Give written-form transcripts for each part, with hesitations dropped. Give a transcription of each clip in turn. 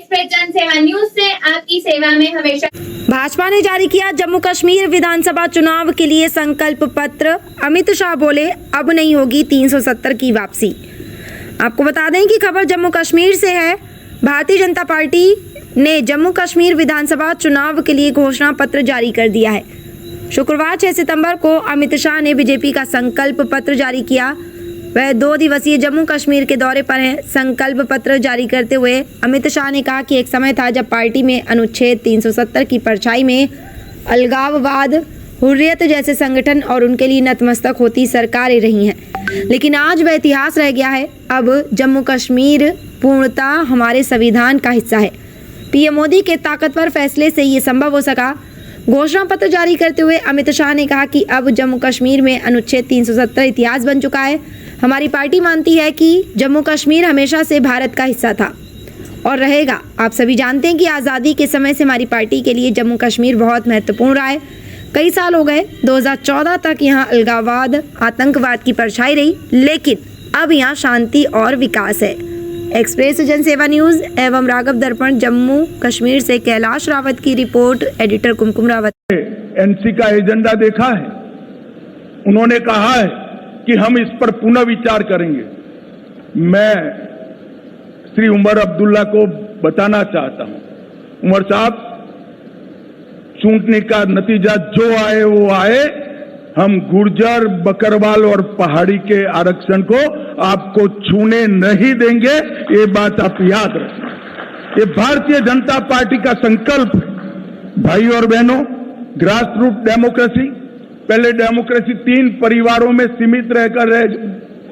Express जन सेवा news से आपकी सेवा में हमेशा। भाजपा ने जारी किया जम्मू कश्मीर विधानसभा चुनाव के लिए संकल्प पत्र। अमित शाह बोले अब नहीं होगी 370 की वापसी। आपको बता दें कि खबर जम्मू कश्मीर से है। भारतीय जनता पार्टी ने जम्मू कश्मीर विधानसभा चुनाव के लिए घोषणा पत्र जारी कर दिया है। शुक्रवार 6 सितंबर को अमित शाह ने बीजेपी का संकल्प पत्र जारी किया। वह 2 दिवसीय जम्मू कश्मीर के दौरे पर हैं। संकल्प पत्र जारी करते हुए अमित शाह ने कहा कि एक समय था जब पार्टी में अनुच्छेद 370 की परछाई में अलगाववाद, हुर्रियत जैसे संगठन और उनके लिए नतमस्तक होती सरकारें रही हैं, लेकिन आज वह इतिहास रह गया है। अब जम्मू कश्मीर पूर्णतः हमारे संविधान का हिस्सा है। पीएम मोदी के ताकतवर फैसले से ये संभव हो सका। घोषणा पत्र जारी करते हुए अमित शाह ने कहा कि अब जम्मू कश्मीर में अनुच्छेद 370 इतिहास बन चुका है। हमारी पार्टी मानती है कि जम्मू कश्मीर हमेशा से भारत का हिस्सा था और रहेगा। आप सभी जानते हैं कि आज़ादी के समय से हमारी पार्टी के लिए जम्मू कश्मीर बहुत महत्वपूर्ण रहा है। कई साल हो गए, 2014 तक यहाँ अलगाववाद, आतंकवाद की परछाई रही, लेकिन अब यहाँ शांति और विकास है। एक्सप्रेस जनसेवा न्यूज एवं राघव दर्पण जम्मू कश्मीर से कैलाश रावत की रिपोर्ट। एडिटर कुमकुम रावत। एनसी का एजेंडा देखा है, उन्होंने कहा है कि हम इस पर पुनः विचार करेंगे। मैं श्री उमर अब्दुल्ला को बताना चाहता हूं, उमर साहब, चूंटने का नतीजा जो आए वो आए, हम गुर्जर, बकरवाल और पहाड़ी के आरक्षण को आपको छूने नहीं देंगे। ये बात आप याद रखें। ये भारतीय जनता पार्टी का संकल्प है। भाई और बहनों, ग्रास रूट डेमोक्रेसी, पहले डेमोक्रेसी 3 परिवारों में सीमित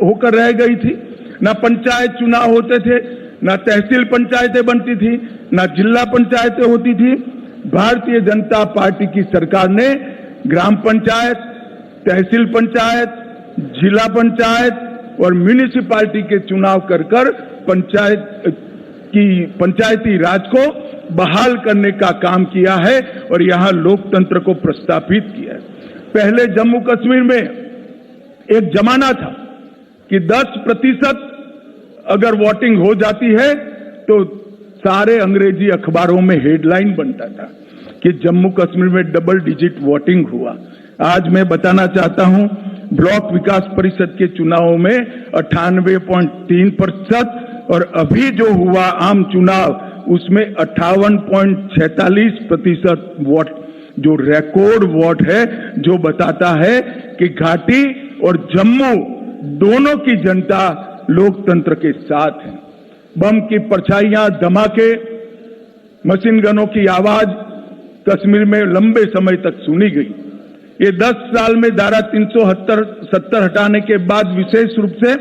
होकर रह गई थी। ना पंचायत चुनाव होते थे, ना तहसील पंचायतें बनती थी, ना जिला पंचायतें होती थी। भारतीय जनता पार्टी की सरकार ने ग्राम पंचायत, तहसील पंचायत, जिला पंचायत और म्यूनिसिपैलिटी के चुनाव कर पंचायती राज को बहाल करने का काम किया है और यहां लोकतंत्र को प्रस्थापित किया है। पहले जम्मू कश्मीर में एक जमाना था कि 10% अगर वोटिंग हो जाती है तो सारे अंग्रेजी अखबारों में हेडलाइन बनता था कि जम्मू कश्मीर में डबल डिजिट वोटिंग हुआ। आज मैं बताना चाहता हूं, ब्लॉक विकास परिषद के चुनावों में 98.3% और अभी जो हुआ आम चुनाव उसमें 58.46% वोट, जो रिकॉर्ड वोट है, जो बताता है कि घाटी और जम्मू दोनों की जनता लोकतंत्र के साथ है। बम की परछाइयां, धमाके, मशीन गनों की आवाज कश्मीर में लंबे समय तक सुनी गई। ये 10 साल में धारा 370 हटाने के बाद विशेष रूप से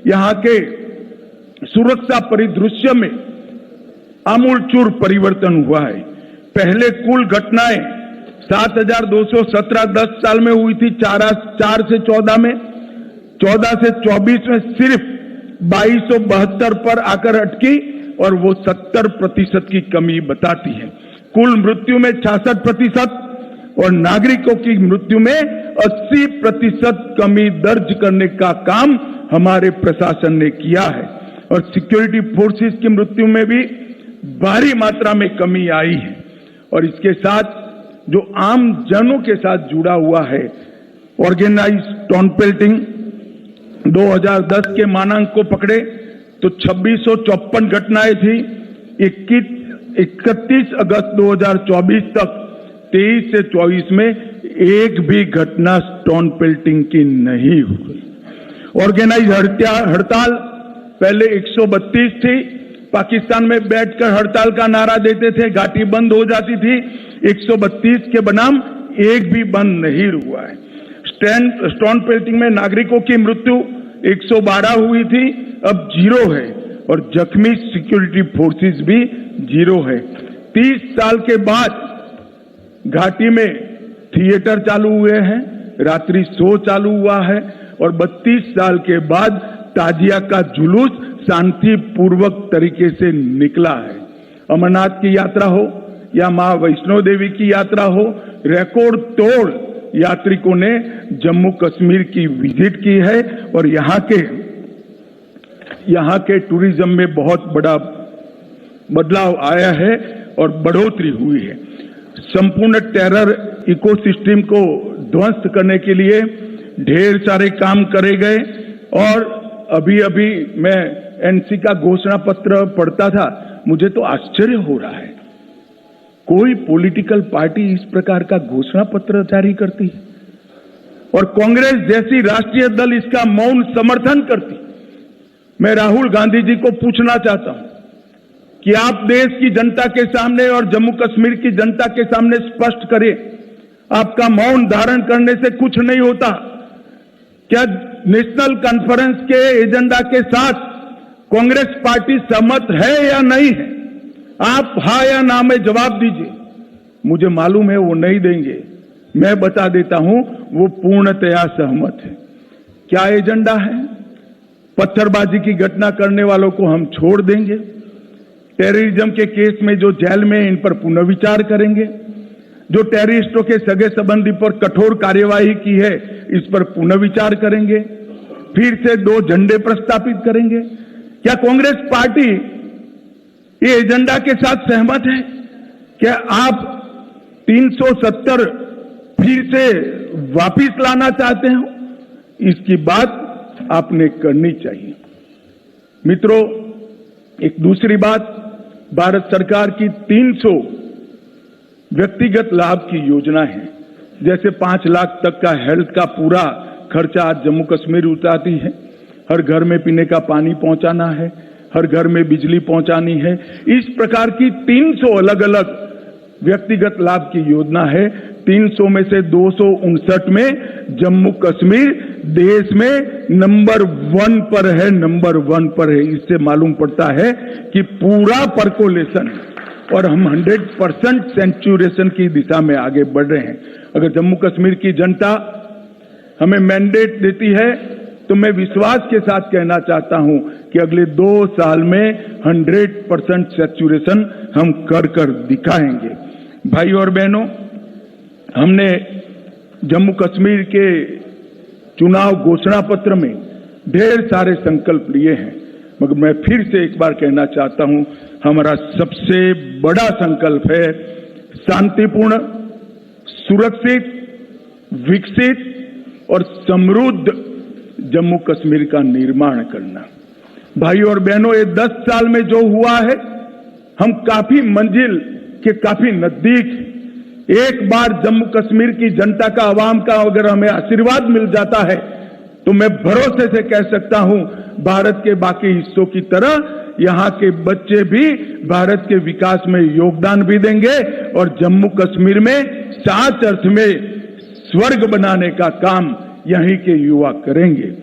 यहां के सुरक्षा परिदृश्य में आमूलचूल परिवर्तन हुआ है। पहले कुल घटनाएं 7217 10 साल में हुई थी, 4 से 14 में, 14 से 24 में सिर्फ 2272 पर आकर अटकी और वो 70% की कमी बताती है। कुल मृत्यु में 66% और नागरिकों की मृत्यु में 80% कमी दर्ज करने का काम हमारे प्रशासन ने किया है और सिक्योरिटी फोर्सेस की मृत्यु में भी भारी मात्रा में कमी आई है। और इसके साथ जो आम जनों के साथ जुड़ा हुआ है, ऑर्गेनाइज्ड टाउन पेल्टिंग, 2010 के मानांक को पकड़े तो 2654 घटनाएं थी। 31 अगस्त 2024 तक 23 से 24 में एक भी घटना स्टोन पेल्टिंग की नहीं हुई। ऑर्गेनाइज हड़ताल पहले 132 थी, पाकिस्तान में बैठकर हड़ताल का नारा देते थे, घाटी बंद हो जाती थी। 132 के बनाम एक भी बंद नहीं हुआ है। स्टोन पेल्टिंग में नागरिकों की मृत्यु 112 हुई थी, अब 0 है और जख्मी सिक्योरिटी फोर्सेस भी 0 है। 30 साल के बाद घाटी में थिएटर चालू हुए हैं, रात्रि शो चालू हुआ है और 32 साल के बाद ताजिया का जुलूस शांतिपूर्वक तरीके से निकला है। अमरनाथ की यात्रा हो या मां वैष्णो देवी की यात्रा हो, रिकॉर्ड तोड़ यात्रिकों ने जम्मू कश्मीर की विजिट की है और यहाँ के टूरिज्म में बहुत बड़ा बदलाव आया है और बढ़ोतरी हुई है। संपूर्ण टेरर इकोसिस्टम को ध्वस्त करने के लिए ढेर सारे काम करे गए और अभी अभी मैं एनसी का घोषणा पत्र पढ़ता था, मुझे तो आश्चर्य हो रहा है, कोई पॉलिटिकल पार्टी इस प्रकार का घोषणा पत्र जारी करती है और कांग्रेस जैसी राष्ट्रीय दल इसका मौन समर्थन करती। मैं राहुल गांधी जी को पूछना चाहता हूं कि आप देश की जनता के सामने और जम्मू कश्मीर की जनता के सामने स्पष्ट करें, आपका मौन धारण करने से कुछ नहीं होता। क्या नेशनल कॉन्फ्रेंस के एजेंडा के साथ कांग्रेस पार्टी सहमत है या नहीं है? आप हाँ या ना में जवाब दीजिए। मुझे मालूम है वो नहीं देंगे, मैं बता देता हूं वो पूर्णतया सहमत है। क्या एजेंडा है? पत्थरबाजी की घटना करने वालों को हम छोड़ देंगे, टेररिज्म के केस में जो जेल में इन पर पुनर्विचार करेंगे, जो टेररिस्टों के सगे संबंधी पर कठोर कार्यवाही की है इस पर पुनर्विचार करेंगे, फिर से 2 झंडे प्रस्तावित करेंगे। क्या कांग्रेस पार्टी ये एजेंडा के साथ सहमत है? क्या आप 370 फिर से वापिस लाना चाहते हो? इसकी बात आपने करनी चाहिए। मित्रों, एक दूसरी बात, भारत सरकार की 300 व्यक्तिगत लाभ की योजना है, जैसे 5 लाख तक का हेल्थ का पूरा खर्चा आज जम्मू कश्मीर उठाती है, हर घर में पीने का पानी पहुंचाना है, हर घर में बिजली पहुंचानी है। इस प्रकार की 300 अलग अलग व्यक्तिगत लाभ की योजना है। 300 में से 259 में जम्मू कश्मीर देश में नंबर 1 पर है, नंबर 1 पर है। इससे मालूम पड़ता है कि पूरा परकोलेशन और हम 100% सेंचुरेशन की दिशा में आगे बढ़ रहे हैं। अगर जम्मू कश्मीर की जनता हमें मैंडेट देती है तो मैं विश्वास के साथ कहना चाहता हूं कि अगले 2 साल में 100% सेचुरेशन हम कर दिखाएंगे। भाई और बहनों, हमने जम्मू कश्मीर के चुनाव घोषणा पत्र में ढेर सारे संकल्प लिए हैं, मगर मैं फिर से एक बार कहना चाहता हूं, हमारा सबसे बड़ा संकल्प है शांतिपूर्ण, सुरक्षित, विकसित और समृद्ध जम्मू कश्मीर का निर्माण करना। भाई और बहनों, ये 10 साल में जो हुआ है, हम काफी मंजिल के काफी नजदीक। एक बार जम्मू कश्मीर की जनता का, आवाम का अगर हमें आशीर्वाद मिल जाता है तो मैं भरोसे से कह सकता हूं, भारत के बाकी हिस्सों की तरह यहां के बच्चे भी भारत के विकास में योगदान भी देंगे और जम्मू कश्मीर में सच अर्थ में स्वर्ग बनाने का काम यहीं के युवा करेंगे।